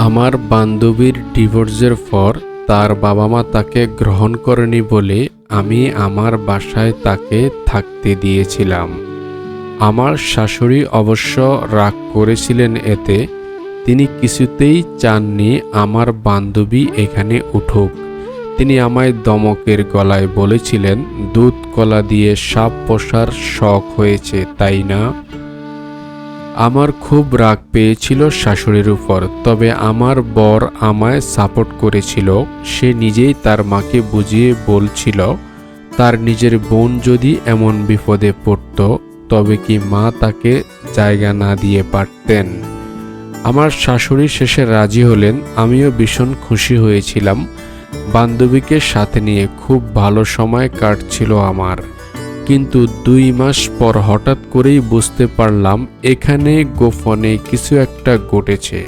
আমার বান্ধবীর ডিভোর্সের পর তার বাবা মা তাকে গ্রহণ করেনি বলে আমি আমার বাসায় তাকে থাকতে দিয়েছিলাম। আমার শাশুড়ি অবশ্য রাগ করেছিলেন এতে। তিনি কিছুতেই চাননি আমার বান্ধবী এখানে উঠুক। তিনি আমায় ধমকের গলায় বলেছিলেন, দুধ কলা দিয়ে সাপ পোষার শখ হয়েছে তাই না? আমার খুব রাগ পেয়েছিল শাশুড়ির উপর, তবে আমার বর আমায় সাপোর্ট করেছিল। সে নিজেই তার মাকে বুঝিয়ে বলছিল তার নিজের বোন যদি এমন বিপদে পড়ত তবে কি মা তাকে জায়গা না দিয়ে পারতেন। আমার শাশুড়ি শেষে রাজি হলেন। আমিও ভীষণ খুশি হয়েছিলাম। বান্ধবীকে সাথে নিয়ে খুব ভালো সময় কাটছিল আমার। কিন্তু 2 মাস পর হঠাৎ করেই বুঝতে পারলাম এখানে গোপনে কিছু একটা ঘটেছে।